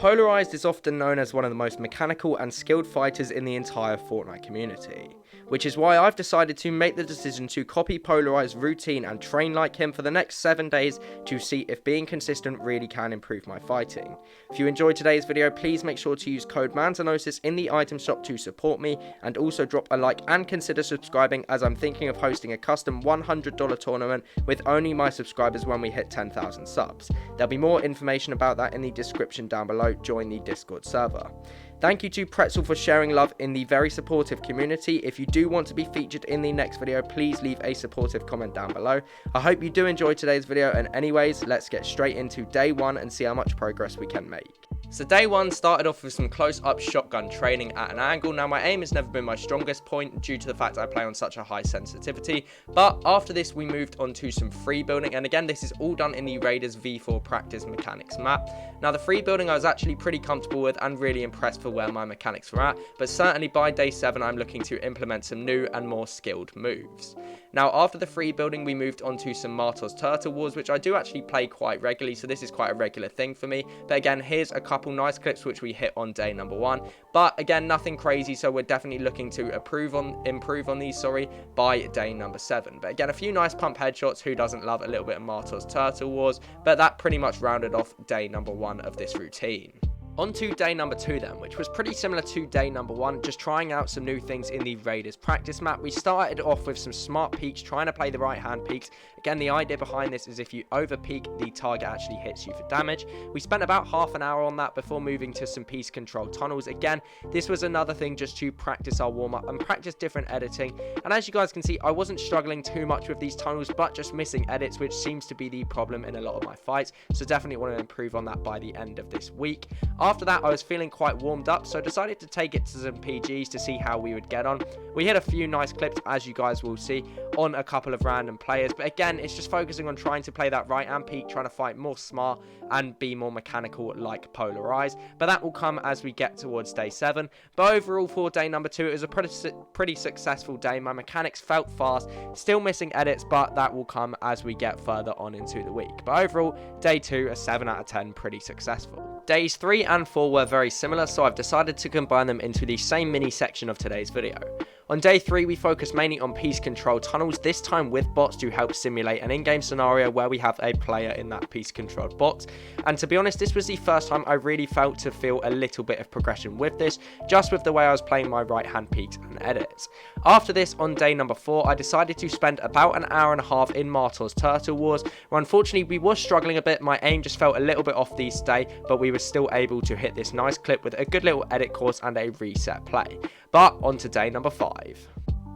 Pxlarized is often known as one of the most mechanical and skilled fighters in the entire Fortnite community, which is why I've decided to make the decision to copy Pxlarized's routine and train like him for the next 7 days to see if being consistent really can improve my fighting. If you enjoyed today's video, please make sure to use code MANZANOSIS in the item shop to support me, and also drop a like and consider subscribing, as I'm thinking of hosting a custom $100 tournament with only my subscribers when we hit 10,000 subs. There'll be more information about that in the description down below. Join the Discord server. Thank you to Pxlarized for sharing love in the very supportive community. If you do want to be featured in the next video, please leave a supportive comment down below. I hope you do enjoy today's video, and anyways, let's get straight into day one and see how much progress we can make. So day one started off with some close-up shotgun training at an angle. Now my aim has never been my strongest point due to the fact I play on such a high sensitivity, but after this we moved on to some free building, and again this is all done in the Raiders V4 practice mechanics map. Now the free building I was actually pretty comfortable with and really impressed for where my mechanics were at, but certainly by day 7 I'm looking to implement some new and more skilled moves. Now after the free building we moved on to some Martoz Turtle Wars, which I do actually play quite regularly, so this is quite a regular thing for me. But again, here's a couple nice clips which we hit on day number 1, but again nothing crazy, so we're definitely looking to improve on these by day number 7. But again, a few nice pump headshots. Who doesn't love a little bit of Martoz Turtle Wars? But that pretty much rounded off day number 1 of this routine. On to day number 2 then, which was pretty similar to day number 1, just trying out some new things in the Raiders practice map. We started off with some smart peeks, trying to play the right hand peeks. Again, the idea behind this is if you over peek, the target actually hits you for damage. We spent about half an hour on that before moving to some piece control tunnels. Again, this was another thing just to practice our warm up and practice different editing. And as you guys can see, I wasn't struggling too much with these tunnels, but just missing edits, which seems to be the problem in a lot of my fights. So definitely want to improve on that by the end of this week. After that, I was feeling quite warmed up, so I decided to take it to some PGs to see how we would get on. We hit a few nice clips, as you guys will see, on a couple of random players, but again, it's just focusing on trying to play that right hand peek, trying to fight more smart and be more mechanical like Pxlarized, but that will come as we get towards day 7. But overall, for day number 2, it was a pretty successful day. My mechanics felt fast, still missing edits, but that will come as we get further on into the week. But overall, day 2, a 7 out of 10, pretty successful. Days 3 and 4 were very similar, so I've decided to combine them into the same mini section of today's video. On day 3, we focused mainly on piece control tunnels, this time with bots to help simulate an in-game scenario where we have a player in that piece controlled box. And to be honest, this was the first time I really felt to feel a little bit of progression with this, just with the way I was playing my right hand peeks and edits. After this, on day number 4, I decided to spend about an hour and a half in Martoz Turtle Wars, where unfortunately we were struggling a bit. My aim just felt a little bit off these day, but we were still able to hit this nice clip with a good little edit course and a reset play. But on to day number 5.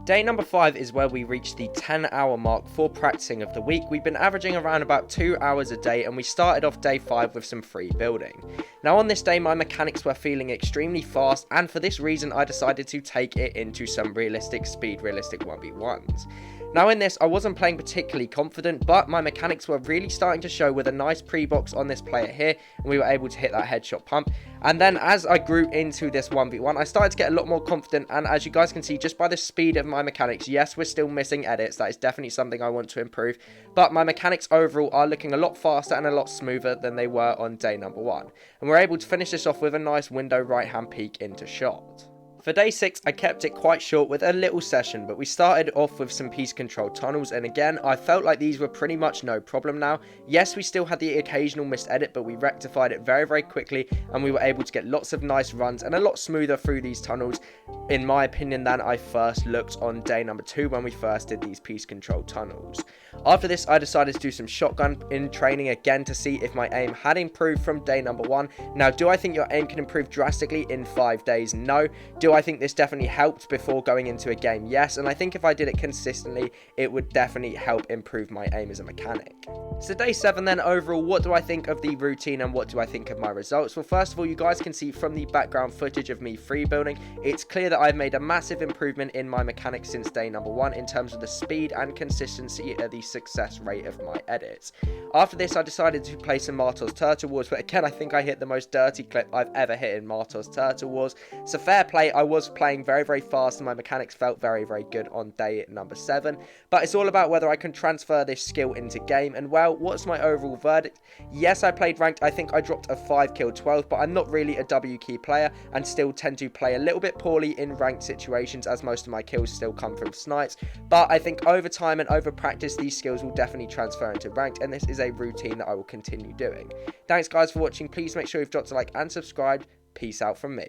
Day number 5 is where we reached the 10-hour mark for practicing of the week. We've been averaging around about 2 hours a day, and we started off day 5 with some free building. Now on this day, my mechanics were feeling extremely fast, and for this reason I decided to take it into some realistic 1v1s. Now in this, I wasn't playing particularly confident, but my mechanics were really starting to show with a nice pre-box on this player here, and we were able to hit that headshot pump. And then as I grew into this 1v1, I started to get a lot more confident, and as you guys can see, just by the speed of my mechanics, yes, we're still missing edits, that is definitely something I want to improve, but my mechanics overall are looking a lot faster and a lot smoother than they were on day number 1. And we're able to finish this off with a nice window right hand peek into shot. For day 6, I kept it quite short with a little session, but we started off with some piece control tunnels, and again, I felt like these were pretty much no problem now. Yes, we still had the occasional missed edit, but we rectified it very, very quickly, and we were able to get lots of nice runs and a lot smoother through these tunnels, in my opinion, than I first looked on day number 2 when we first did these piece control tunnels. After this, I decided to do some shotgun in training again to see if my aim had improved from day number 1. Now, do I think your aim can improve drastically in 5 days? No. Do I think this definitely helped before going into a game? Yes, and I think if I did it consistently, it would definitely help improve my aim as a mechanic. So day 7 then, overall, what do I think of the routine and what do I think of my results? Well, first of all, you guys can see from the background footage of me free building, it's clear that I've made a massive improvement in my mechanics since day number 1 in terms of the speed and consistency of the success rate of my edits. After this, I decided to play some Martoz Turtle Wars, but again, I think I hit the most dirty clip I've ever hit in Martoz Turtle Wars. So fair play, I was playing very, very fast and my mechanics felt very, very good on day number 7. But it's all about whether I can transfer this skill into game. And well, what's my overall verdict? Yes, I played ranked. I think I dropped a 5 kill 12, but I'm not really a W key player and still tend to play a little bit poorly in ranked situations, as most of my kills still come from snipes. But I think over time and over practice, these skills will definitely transfer into ranked, and this is a routine that I will continue doing. Thanks guys for watching. Please make sure you've dropped a like and subscribed. Peace out from me.